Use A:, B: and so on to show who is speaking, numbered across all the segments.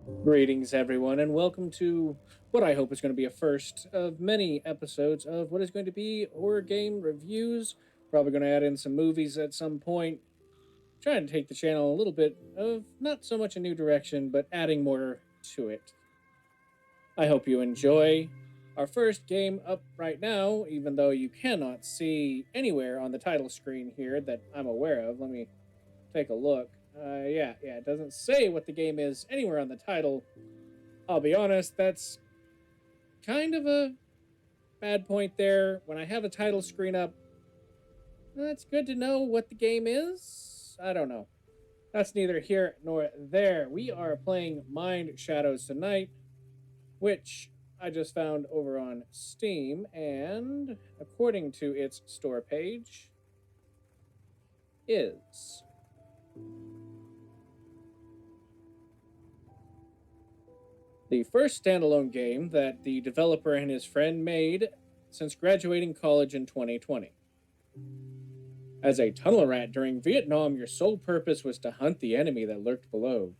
A: Greetings, everyone, and welcome to what I hope is going to be a first of many episodes of what is going to be horror game reviews. Probably going to add in some movies at some point. Trying to take the channel a little bit of not so much a new direction, but adding more to it. I hope you enjoy. Our first game up right now, even though you cannot see anywhere on the title screen here that I'm aware of. Let me take a look. Yeah, it doesn't say what the game is anywhere on the title. I'll be honest, that's kind of a bad point there. When I have a title screen up, it's good to know what the game is. I don't know. That's neither here nor there. We are playing Mind Shadows tonight, which I just found over on Steam, and according to its store page, is the first standalone game that the developer and his friend made since graduating college in 2020. As a tunnel rat during Vietnam, your sole purpose was to hunt the enemy that lurked below.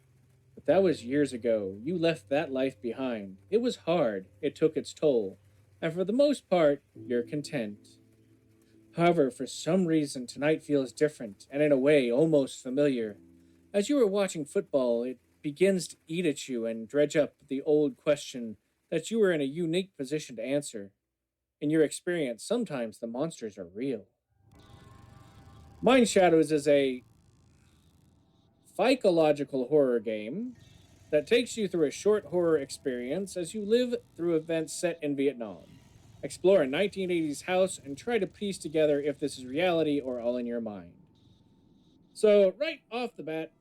A: But that was years ago. You left that life behind. It was hard, it took its toll, and for the most part, you're content. However, for some reason, tonight feels different, and in a way, almost familiar. As you are watching football, it begins to eat at you and dredge up the old question that you were in a unique position to answer. In your experience, sometimes the monsters are real. Mind Shadows is a psychological horror game that takes you through a short horror experience as you live through events set in Vietnam. Explore a 1980s house and try to piece together if this is reality or all in your mind. So, right off the bat,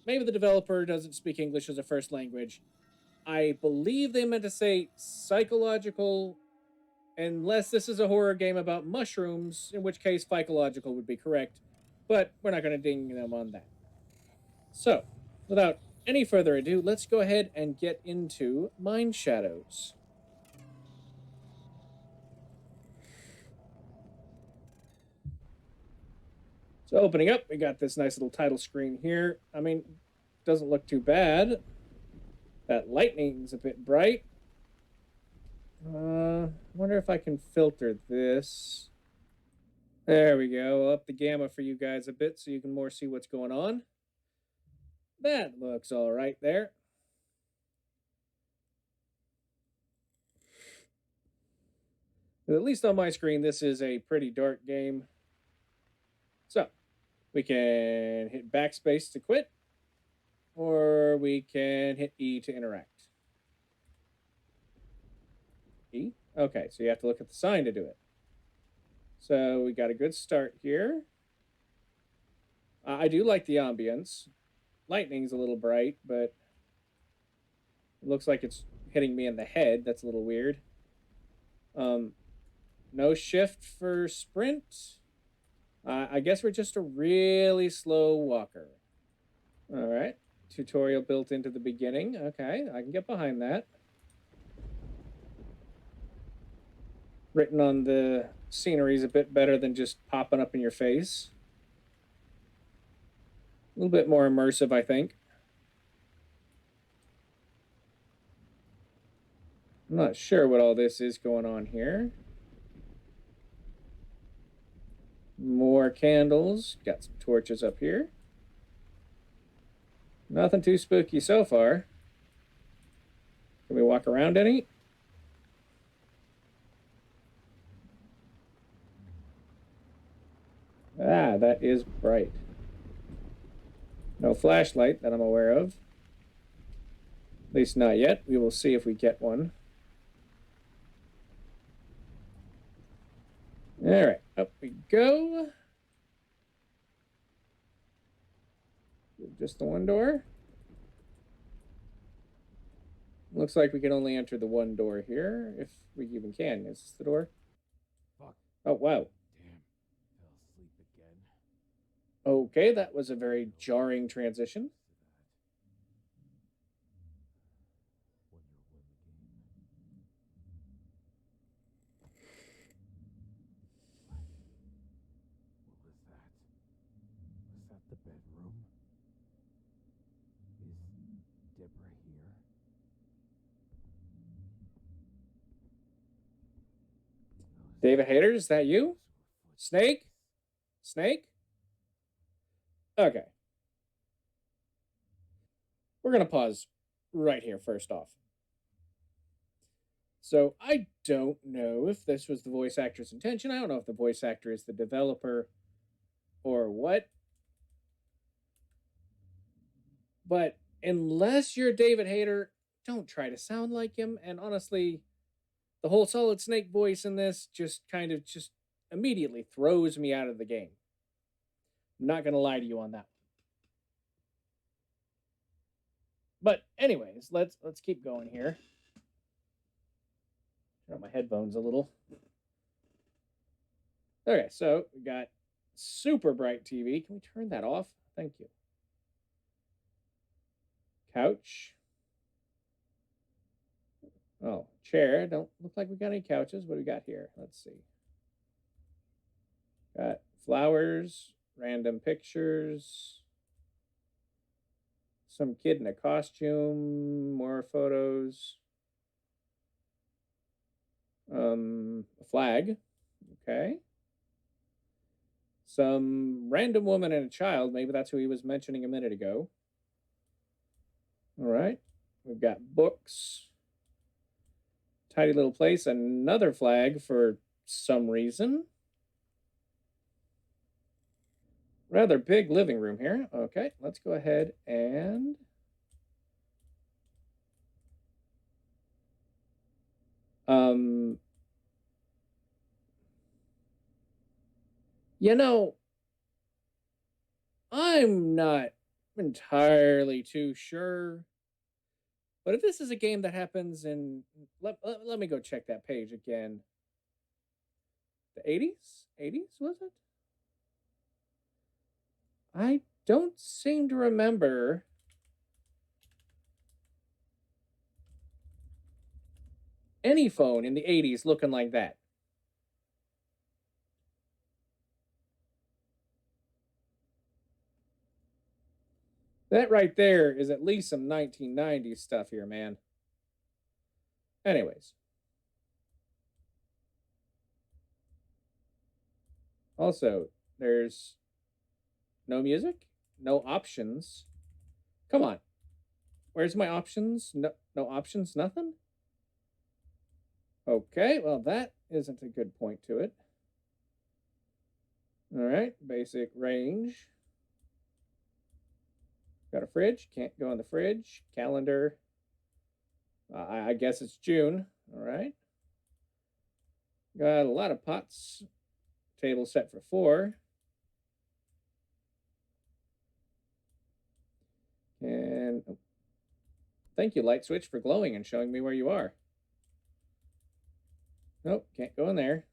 A: maybe the developer doesn't speak English as a first language. I believe they meant to say psychological, unless this is a horror game about mushrooms, in which case psychological would be correct. But we're not going to ding them on that. So, without any further ado, let's go ahead and get into Mind Shadows. So, opening up, we got this nice little title screen here. I mean, doesn't look too bad. That lightning's a bit bright. Wonder if I can filter this. There we go. I'll up the gamma for you guys a bit so you can more see what's going on. That looks all right there. At least on my screen, this is a pretty dark game. So, we can hit backspace to quit, or we can hit E to interact. E? Okay, so you have to look at the sign to do it. So we got a good start here. I do like the ambience. Lightning's a little bright, but it looks like it's hitting me in the head. That's a little weird. Um, no shift for sprint. I guess we're just a really slow walker. All right. Tutorial built into the beginning. Okay, I can get behind that. Written on the scenery is a bit better than just popping up in your face. A little bit more immersive, I think. I'm not sure what all this is going on here. More candles. Got some torches up here. Nothing too spooky so far. Can we walk around any? Ah, that is bright. No flashlight that I'm aware of. At least not yet. We will see if we get one. All right, up we go. Just the one door. Looks like we can only enter the one door here, if we even can. Is this the door?
B: Fuck.
A: Oh, wow.
B: Damn. Fell asleep again.
A: Okay, that was a very jarring transition.
B: Wonder when the game. What was that? Was that the bedroom? Is Deborah here?
A: David Hayter, is that you? Snake? Snake? Okay. We're going to pause right here first off. So I don't know if this was the voice actor's intention. I don't know if the voice actor is the developer or what. But unless you're David Hayter, don't try to sound like him. And honestly, the whole Solid Snake voice in this just kind of just immediately throws me out of the game. I'm not going to lie to you on that. But anyways, let's keep going here. Turn on my headphones a little. Okay, so we got super bright TV. Can we turn that off? Thank you. Couch. Oh, chair. Don't look like we got any couches. What do we got here? Let's see. Got flowers, random pictures, some kid in a costume, more photos, a flag. Okay. Some random woman and a child. Maybe that's who he was mentioning a minute ago. All right. We've got books. Tidy little place. Another flag for some reason. Rather big living room here. Okay, let's go ahead and you know, I'm not entirely too sure. But if this is a game that happens in let me go check that page again. The 80s? 80s was it? I don't seem to remember any phone in the 80s looking like that. That right there is at least some 1990s stuff here, man. Anyways. Also, there's no music, no options. Come on. Where's my options? No options, nothing? Okay, well that isn't a good point to it. All right, basic range. Got a fridge, can't go in the fridge. Calendar. I guess it's June. All right. Got a lot of pots. Table set for 4. And thank you, light switch, for glowing and showing me where you are. Nope, can't go in there.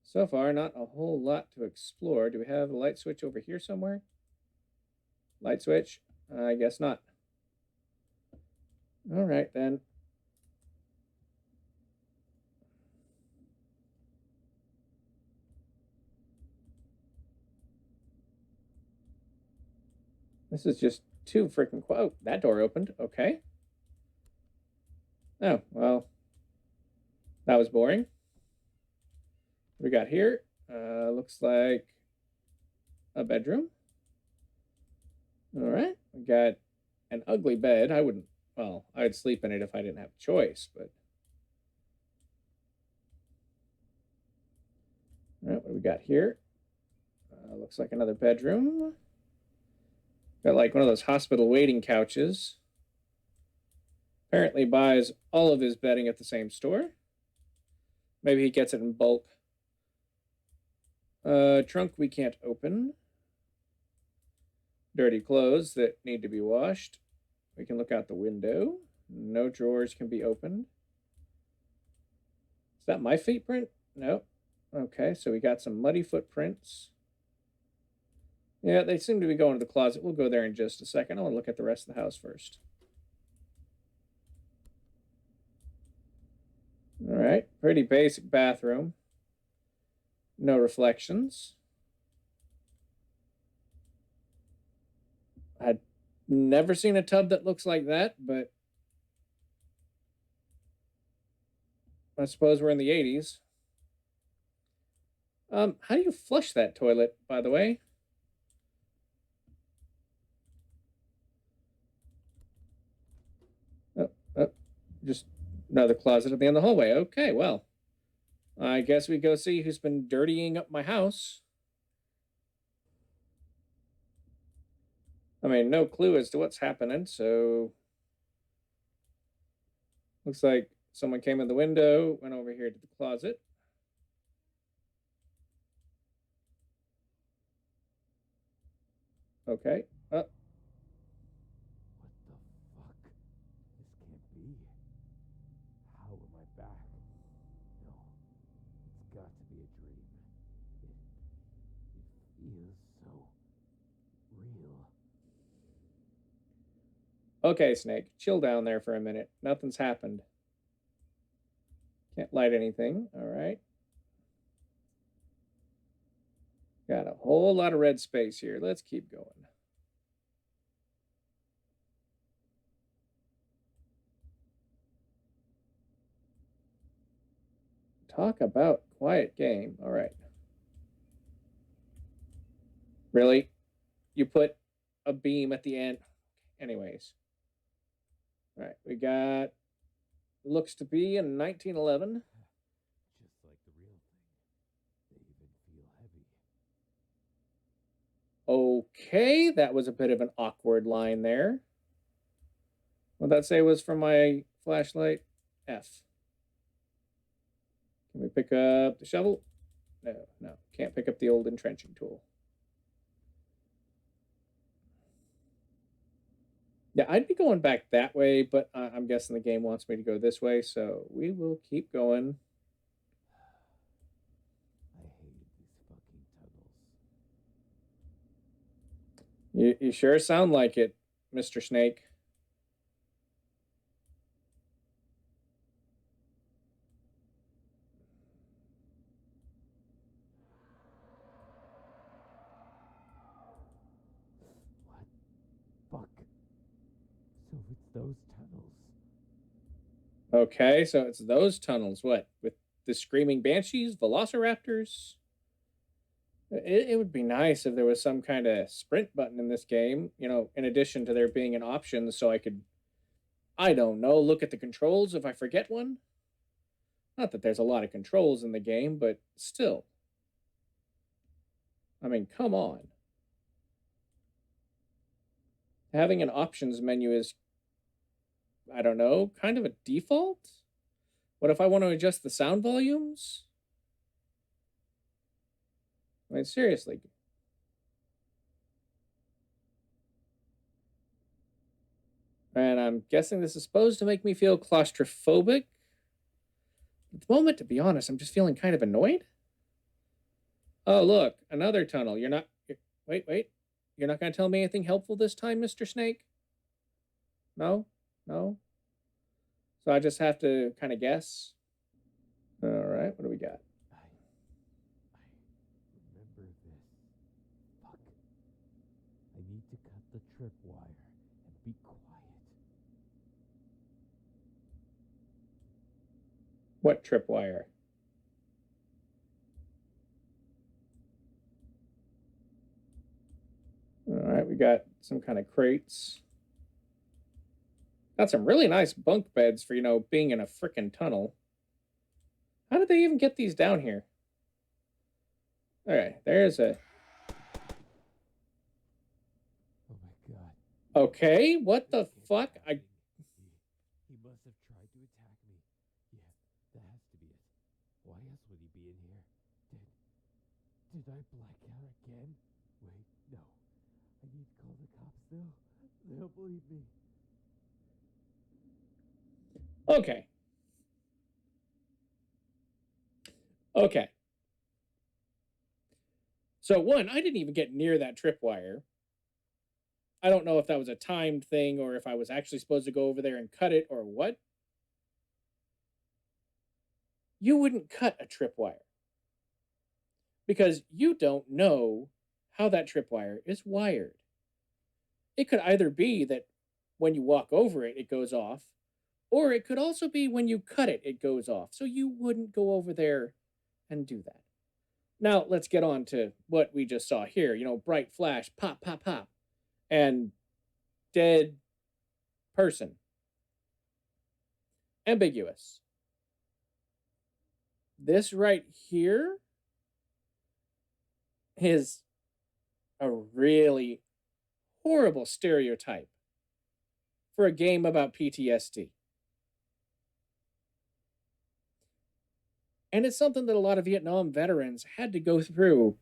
A: So far, not a whole lot to explore. Do we have a light switch over here somewhere? Light switch? I guess not. All right, then. This is just too freaking quiet. Oh, that door opened. Okay. Oh, well, that was boring. What we got here? Looks like a bedroom. All right. We got an ugly bed. I wouldn't, well, I'd sleep in it if I didn't have a choice, but. All right, what do we got here? Looks like another bedroom. Got like one of those hospital waiting couches. Apparently buys all of his bedding at the same store. Maybe he gets it in bulk. Trunk we can't open. Dirty clothes that need to be washed. We can look out the window. No drawers can be opened. Is that my feet print? No. Okay, so we got some muddy footprints. Yeah, they seem to be going to the closet. We'll go there in just a second. I want to look at the rest of the house first. All right, pretty basic bathroom. No reflections. I'd never seen a tub that looks like that, but I suppose we're in the 80s. How do you flush that toilet, by the way? Oh, oh, just another closet at the end of the hallway. Okay, well, I guess we go see who's been dirtying up my house. I mean, no clue as to what's happening, so looks like someone came in the window, went over here to the closet. Okay.
B: What the fuck? This can't be. How am I back? No, it's got to be a dream. It feels so real.
A: Okay, Snake, chill down there for a minute. Nothing's happened. Can't light anything. All right. Got a whole lot of red space here. Let's keep going. Talk about quiet game. All right. Really? You put a beam at the end? Anyways. All right. We got looks to be in 1911.
B: Just like the real thing. They even feel heavy.
A: Okay, that was a bit of an awkward line there. What that say was from my flashlight? F. Can we pick up the shovel? No, no. Can't pick up the old entrenching tool. Yeah, I'd be going back that way, but I'm guessing the game wants me to go this way, so we will keep going.
B: I hated these fucking tunnels.
A: You sure sound like it, Mr. Snake.
B: What? Fuck. So it's those tunnels.
A: Okay, so it's those tunnels. What? With the screaming banshees, velociraptors? It would be nice if there was some kind of sprint button in this game, in addition to there being an option so I could, I don't know, look at the controls if I forget one. Not that there's a lot of controls in the game, but still. I mean, come on. Having an options menu is, I don't know, kind of a default? What if I want to adjust the sound volumes? I mean, seriously. And I'm guessing this is supposed to make me feel claustrophobic. At the moment, to be honest, I'm just feeling kind of annoyed. Oh, look, another tunnel. Wait, wait. You're not going to tell me anything helpful this time, Mr. Snake? No? No? So I just have to kind of guess. All right, what do we got?
B: I remember this. Fuck. I need to cut the tripwire and be quiet.
A: What tripwire? All right, we got some kind of crates. Got some really nice bunk beds for, being in a freaking tunnel. How did they even get these down here? All right, there's a.
B: Oh my god.
A: Okay, what
B: This
A: the
B: can't be
A: fuck?
B: happening. He must have tried to attack me. Yeah, that has to be it. Why else would he be in here? Did I black out again? Wait, no. I need to call the cops. They'll believe me.
A: Okay. Okay. So one, I didn't even get near that tripwire. I don't know if that was a timed thing or if I was actually supposed to go over there and cut it or what. You wouldn't cut a tripwire because you don't know how that tripwire is wired. It could either be that when you walk over it, it goes off, or it could also be when you cut it, it goes off. So you wouldn't go over there and do that. Now let's get on to what we just saw here. Bright flash, pop, pop, pop, and dead person. Ambiguous. This right here is a really horrible stereotype for a game about PTSD. And it's something that a lot of Vietnam veterans had to go through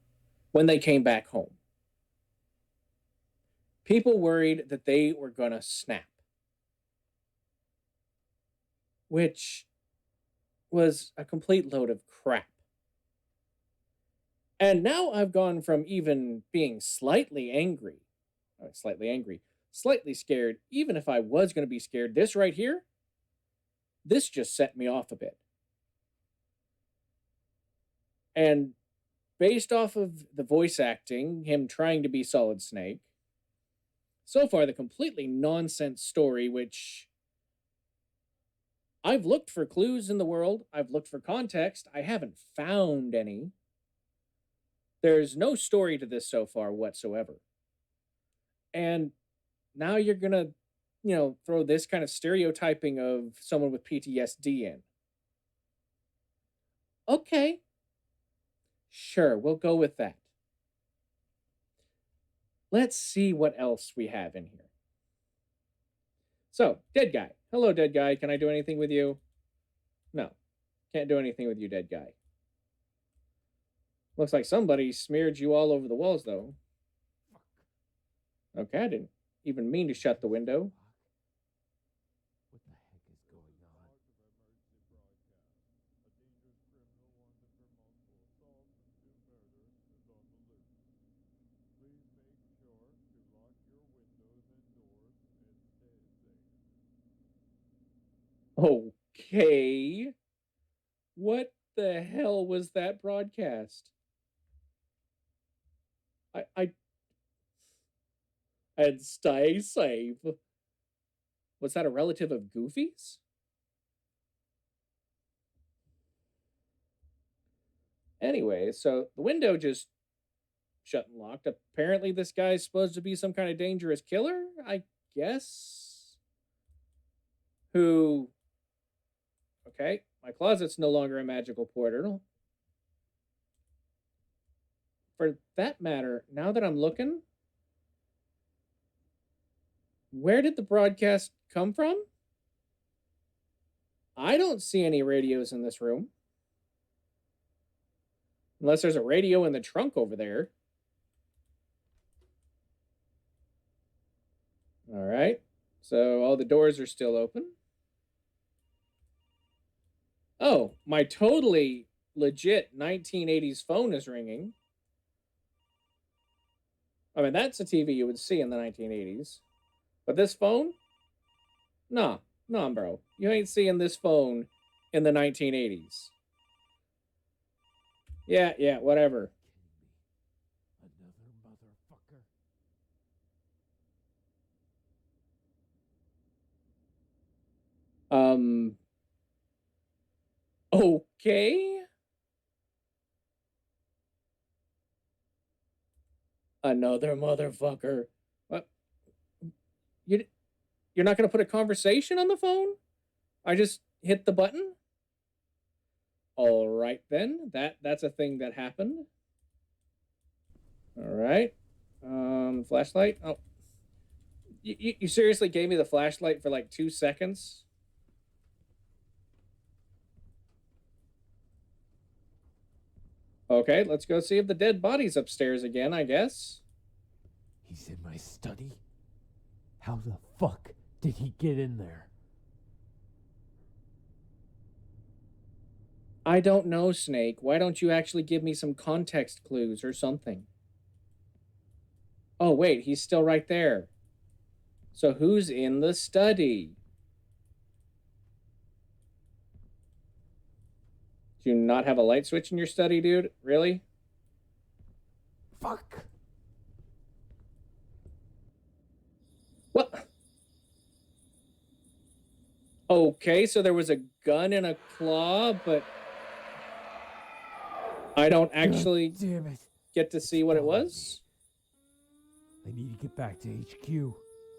A: when they came back home. People worried that they were going to snap, which was a complete load of crap. And now I've gone from even being slightly scared, even if I was going to be scared. This right here, this just set me off a bit. And based off of the voice acting, him trying to be Solid Snake, so far the completely nonsense story, which I've looked for clues in the world, I've looked for context, I haven't found any. There's no story to this so far whatsoever. And now you're going to, throw this kind of stereotyping of someone with PTSD in. Okay. Sure, we'll go with that. Let's see what else we have in here. So, dead guy. Hello, dead guy. Can I do anything with you? No. Can't do anything with you, dead guy. Looks like somebody smeared you all over the walls, though. Okay, I didn't even mean to shut the window.
B: What the heck is going on?
A: Okay. What the hell was that broadcast? I and stay safe. Was that a relative of Goofy's? Anyway, so the window just shut and locked. Apparently, this guy's supposed to be some kind of dangerous killer, I guess. Who. Okay, my closet's no longer a magical portal. For that matter, now that I'm looking, where did the broadcast come from? I don't see any radios in this room. Unless there's a radio in the trunk over there. All right. So all the doors are still open. Oh, my totally legit 1980s phone is ringing. I mean, that's a TV you would see in the 1980s. But this phone? Nah, bro. You ain't seeing this phone in the 1980s. Yeah, whatever.
B: Another motherfucker.
A: Okay. Another motherfucker. What? You you're not going to put a conversation on the phone? I just hit the button? All right then. That's a thing that happened. All right. Flashlight. Oh, you seriously gave me the flashlight for like 2 seconds? Okay, let's go see if the dead body's upstairs again, I guess.
B: He's in my study? How the fuck did he get in there?
A: I don't know, Snake. Why don't you actually give me some context clues or something? Oh, wait, he's still right there. So who's in the study? Do you not have a light switch in your study, dude? Really?
B: Fuck!
A: What? Okay, so there was a gun and a claw, but I don't
B: God
A: actually
B: damn it.
A: get to see what it was.
B: I need to get back to HQ.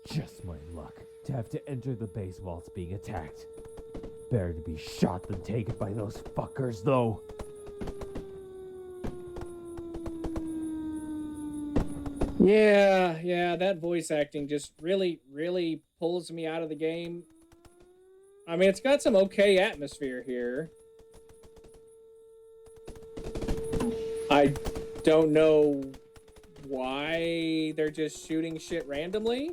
B: Just my luck to have to enter the base while it's being attacked. Better to be shot than taken by those fuckers, though.
A: Yeah, that voice acting just really pulls me out of the game. I mean, it's got some okay atmosphere here. I don't know why they're just shooting shit randomly.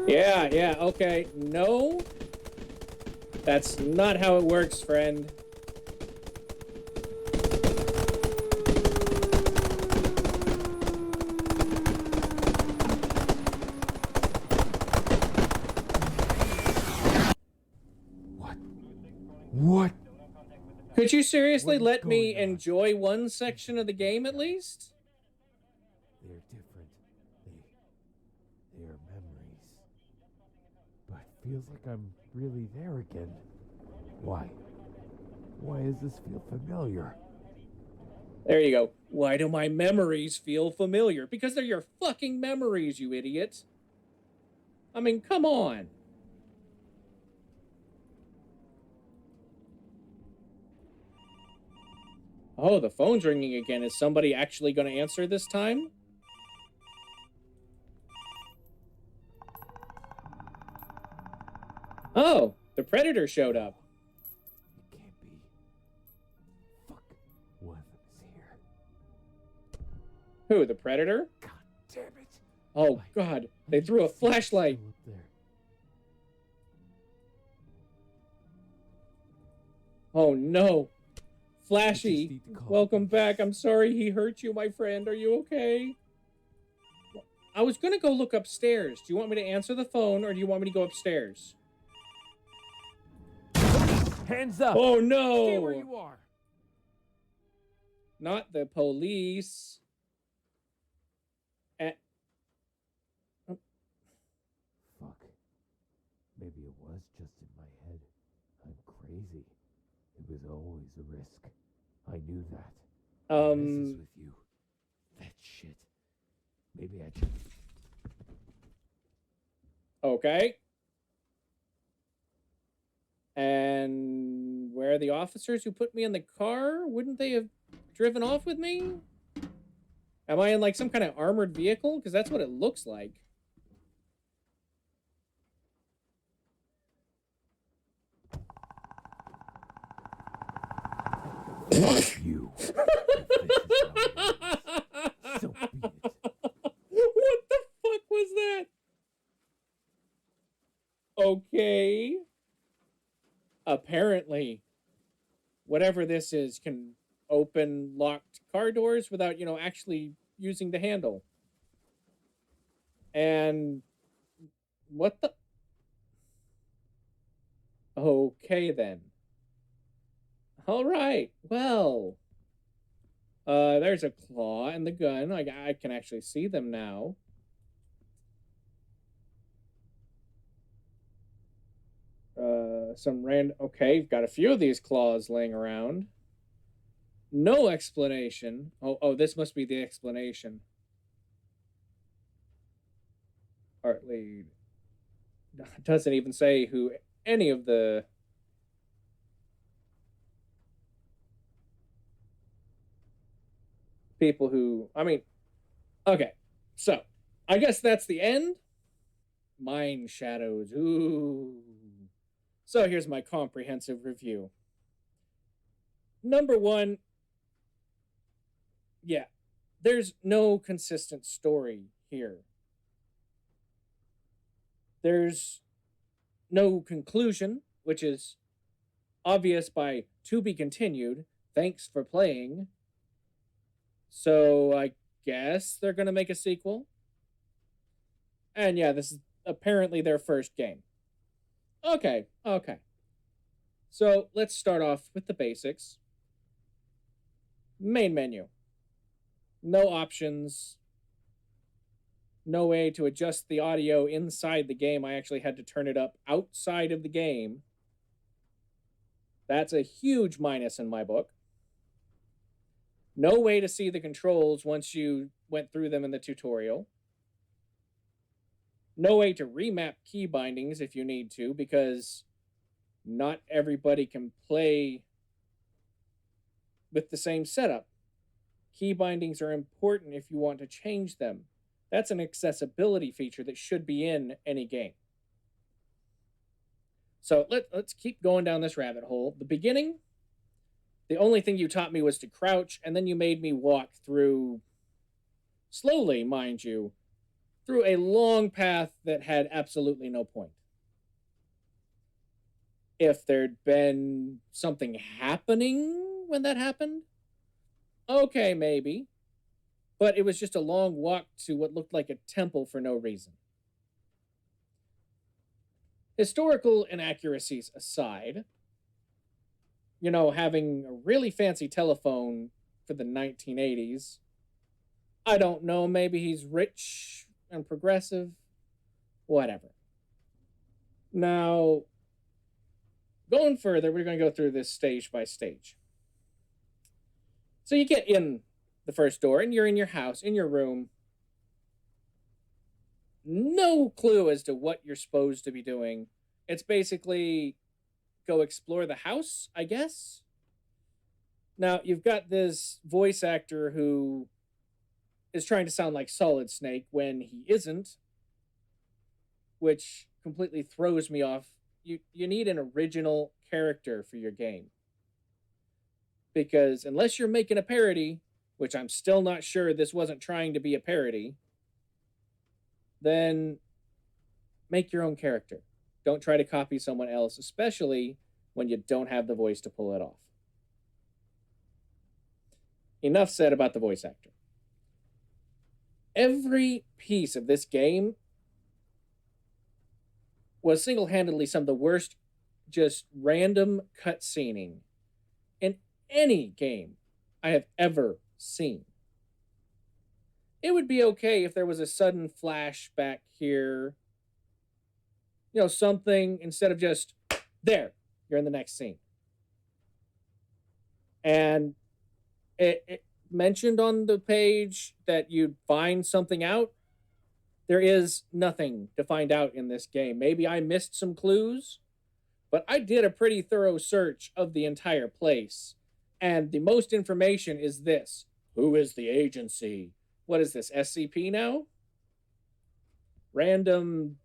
A: Yeah, okay. No, that's not how it works, friend.
B: What?
A: Could you seriously
B: What is
A: let me
B: going on?
A: enjoy one section of the game at least?
B: They're different. They are memories. But feels like I'm really there again. Why? Why does this feel familiar?
A: There you go. Why do my memories feel familiar? Because they're your fucking memories, you idiot. I mean, come on. Oh, the phone's ringing again. Is somebody actually going to answer this time? Oh, the Predator showed up.
B: It can't be. Fuck. One of them is here.
A: Who, the Predator?
B: God damn it.
A: Oh, God. They threw a flashlight.
B: Still up there.
A: Oh, no.
B: I
A: Flashy,
B: just need to call
A: welcome
B: the police.
A: back. I'm sorry he hurt you, my friend. Are you okay? I was going to go look upstairs. Do you want me to answer the phone or do you want me to go upstairs?
B: Hands up!
A: Oh,
B: Stay where
A: no.
B: you are.
A: Not the police. Eh,
B: Fuck. Maybe it was just in my head. I'm crazy. It was always a risk. I knew that. I messes with you. That shit. Maybe I should.
A: Okay. And where are the officers who put me in the car? Wouldn't they have driven off with me? Am I in like some kind of armored vehicle? Because that's what it looks like.
B: You. If this is how it ends, so be it.
A: What the fuck was that? Okay. Apparently, whatever this is can open locked car doors without, actually using the handle. And what the? Okay, then. All right. Well, there's a claw and the gun. I can actually see them now. Some random. Okay, you've got a few of these claws laying around. No explanation. Oh, this must be the explanation. Art lead doesn't even say who any of the people who. I mean, okay, so I guess that's the end. Mind shadows. Ooh. So here's my comprehensive review. Number one, yeah, there's no consistent story here. There's no conclusion, which is obvious by to be continued. Thanks for playing. So I guess they're going to make a sequel. And yeah, this is apparently their first game. Okay. So let's start off with the basics. Main menu. No options. No way to adjust the audio inside the game. I actually had to turn it up outside of the game. That's a huge minus in my book. No way to see the controls once you went through them in the tutorial. No way to remap key bindings if you need to, because not everybody can play with the same setup. Key bindings are important if you want to change them. That's an accessibility feature that should be in any game. So let's keep going down this rabbit hole. The beginning, the only thing you taught me was to crouch, and then you made me walk through, slowly, mind you, through a long path that had absolutely no point. If there'd been something happening when that happened, okay, maybe. But it was just a long walk to what looked like a temple for no reason. Historical inaccuracies aside, having a really fancy telephone for the 1980s, I don't know, maybe he's rich and progressive, whatever. Now, going further, we're going to go through this stage by stage. So you get in the first door and you're in your house, in your room. No clue as to what you're supposed to be doing. It's basically go explore the house, I guess. Now, you've got this voice actor who is trying to sound like Solid Snake when he isn't, which completely throws me off. You need an original character for your game. Because unless you're making a parody, which I'm still not sure this wasn't trying to be a parody, then make your own character. Don't try to copy someone else, especially when you don't have the voice to pull it off. Enough said about the voice actor. Every piece of this game was single handedly some of the worst, just random cutscening in any game I have ever seen. It would be okay if there was a sudden flashback here, something instead of just there, you're in the next scene. And it mentioned on the page that you'd find something out. There is nothing to find out in this game. Maybe I missed some clues, but I did a pretty thorough search of the entire place. And the most information is this: who is the agency? What is this, SCP now? Random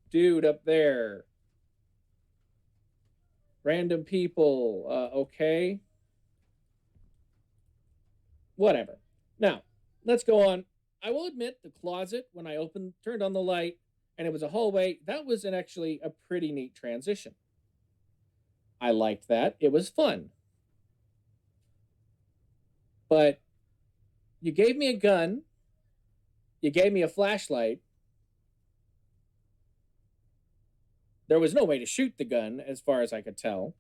A: dude up there. Random people. Okay. Whatever. Now, let's go on. I will admit the closet, when I turned on the light, and it was a hallway, that was actually a pretty neat transition. I liked that. It was fun. But you gave me a gun, you gave me a flashlight. There was no way to shoot the gun, as far as I could tell.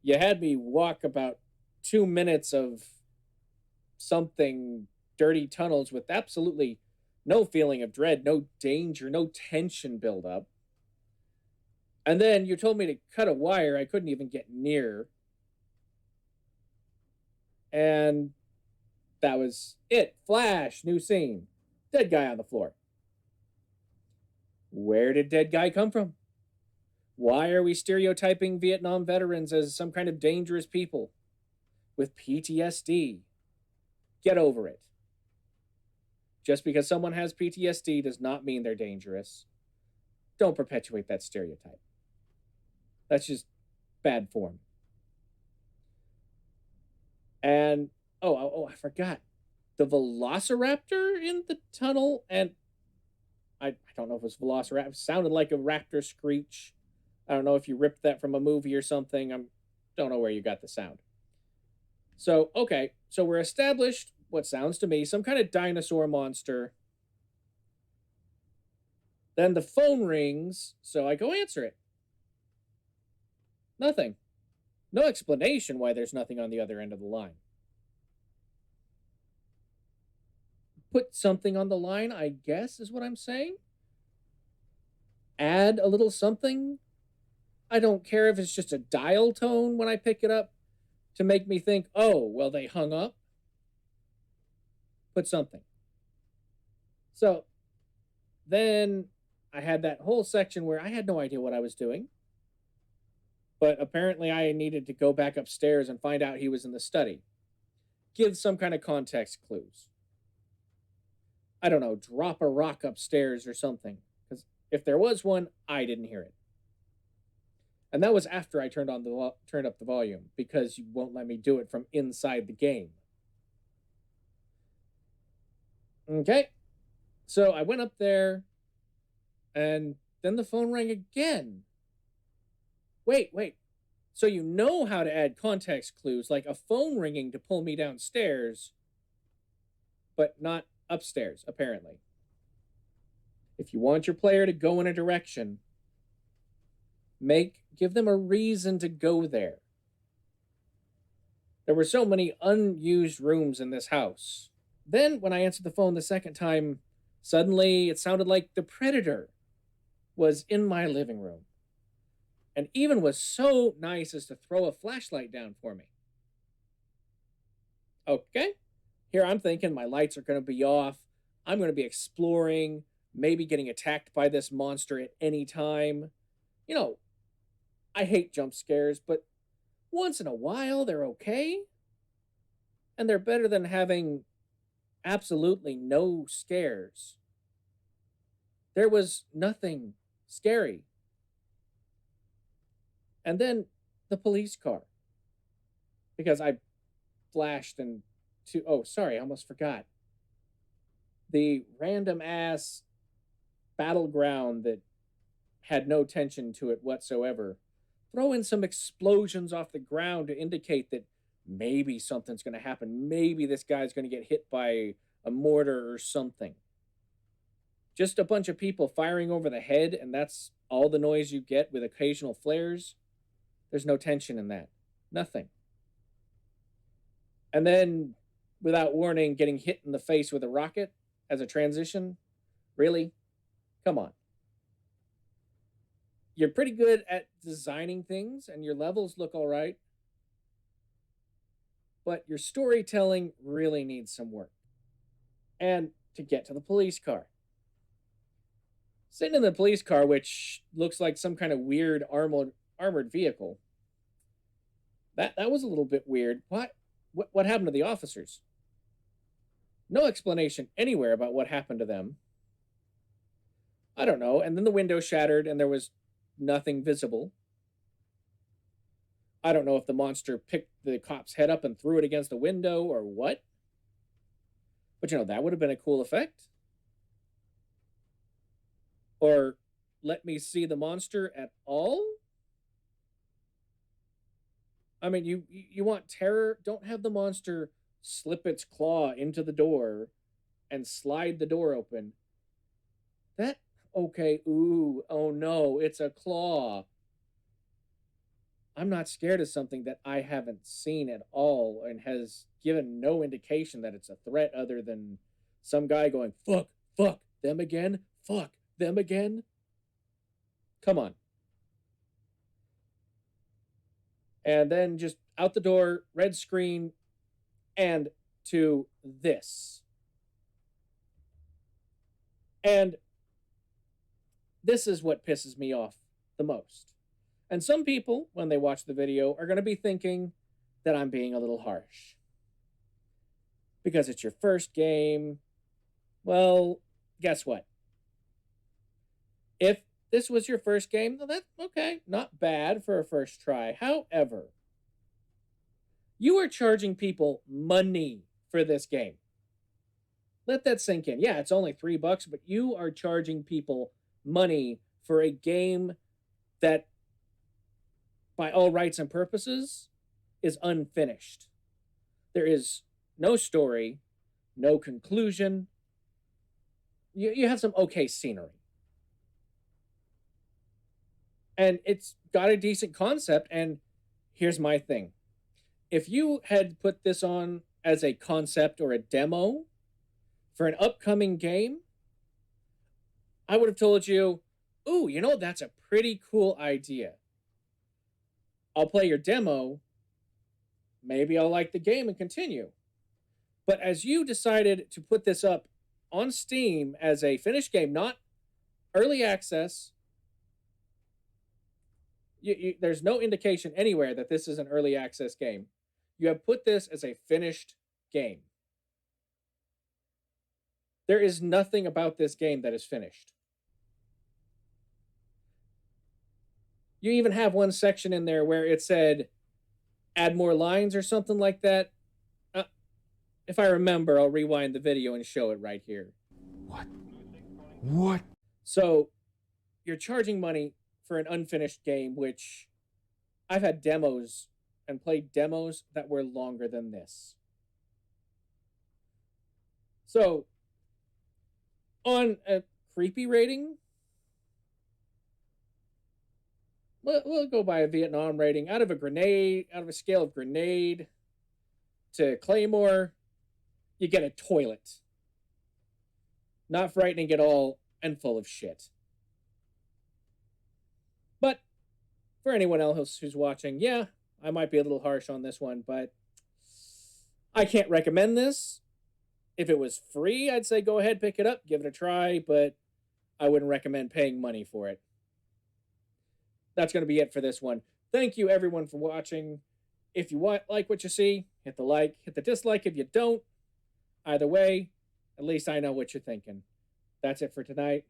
A: You had me walk about 2 minutes of something dirty tunnels with absolutely no feeling of dread, no danger, no tension buildup. And then you told me to cut a wire I couldn't even get near. And that was it. Flash, new scene. Dead guy on the floor. Where did dead guy come from? Why are we stereotyping Vietnam veterans as some kind of dangerous people with PTSD? Get over it. Just because someone has PTSD does not mean they're dangerous. Don't perpetuate that stereotype. That's just bad form. And I forgot. The Velociraptor in the tunnel, and I don't know if it was Velociraptor. It sounded like a raptor screech. I don't know if you ripped that from a movie or something. I don't know where you got the sound. So, okay. So we're established what sounds to me some kind of dinosaur monster. Then the phone rings, so I go answer it. Nothing. No explanation why there's nothing on the other end of the line. put something on the line, I guess, is what I'm saying. Add a little something. I don't care if it's just a dial tone when I pick it up to make me think, oh, well, they hung up. Put something. So then I had that whole section where I had no idea what I was doing, but apparently I needed to go back upstairs and find out he was in the study. Give some kind of context clues. I don't know, drop a rock upstairs or something. Because if there was one, I didn't hear it. And that was after I turned up the volume because you won't let me do it from inside the game. Okay, so I went up there, and then the phone rang again. Wait. So you know how to add context clues, like a phone ringing to pull me downstairs, but not upstairs, apparently. If you want your player to go in a direction, give them a reason to go there. There were so many unused rooms in this house. Then, when I answered the phone the second time, suddenly it sounded like the predator was in my living room and even was so nice as to throw a flashlight down for me. Okay, here I'm thinking my lights are going to be off. I'm going to be exploring, maybe getting attacked by this monster at any time. You know, I hate jump scares, but once in a while they're okay. And they're better than having absolutely no scares. There was nothing scary. And then the police car, because I flashed and oh, sorry, I almost forgot. The random ass battleground that had no tension to it whatsoever. Throw in some explosions off the ground to indicate that maybe something's going to happen. Maybe this guy's going to get hit by a mortar or something. Just a bunch of people firing over the head, and that's all the noise you get with occasional flares. There's no tension in that. Nothing. And then, without warning, getting hit in the face with a rocket as a transition. Really? Come on. You're pretty good at designing things, and your levels look all right, but your storytelling really needs some work. And to get to the police car. Sitting in the police car, which looks like some kind of weird armored vehicle, that was a little bit weird. What happened to the officers? No explanation anywhere about what happened to them. I don't know. And then the window shattered and there was nothing visible. I don't know if the monster picked the cop's head up and threw it against the window or what. But that would have been a cool effect. Or let me see the monster at all. I mean, you want terror? Don't have the monster slip its claw into the door and slide the door open. That okay, ooh, oh no, it's a claw. I'm not scared of something that I haven't seen at all and has given no indication that it's a threat other than some guy going, fuck, them again, fuck, them again. Come on. And then just out the door, red screen, and to this. And this is what pisses me off the most. And some people, when they watch the video, are going to be thinking that I'm being a little harsh. Because it's your first game. Well, guess what? If this was your first game, well, that's okay. Not bad for a first try. However, you are charging people money for this game. Let that sink in. Yeah, it's only $3, but you are charging people money for a game that, by all rights and purposes, is unfinished. There is no story, no conclusion. You have some okay scenery. And it's got a decent concept. And here's my thing. If you had put this on as a concept or a demo For an upcoming game, I would have told you, ooh, that's a pretty cool idea. I'll play your demo. Maybe I'll like the game and continue. But as you decided to put this up on Steam as a finished game, not early access, there's no indication anywhere that this is an early access game. You have put this as a finished game. There is nothing about this game that is finished. You even have one section in there where it said add more lines or something like that. Uh, if I remember, I'll rewind the video and show it right here.
B: What? What?
A: So you're charging money for an unfinished game, which I've had demos and played demos that were longer than this. So on a creepy rating, we'll go by a Vietnam rating. Out of a scale of grenade to claymore, you get a toilet. Not frightening at all and full of shit. But for anyone else who's watching, yeah, I might be a little harsh on this one, but I can't recommend this. If it was free, I'd say go ahead, pick it up, give it a try, but I wouldn't recommend paying money for it. That's going to be it for this one. Thank you, everyone, for watching. If you like what you see, hit the like, hit the dislike if you don't. Either way, at least I know what you're thinking. That's it for tonight.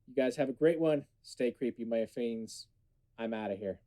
A: You guys have a great one. Stay creepy, my fiends. I'm out of here.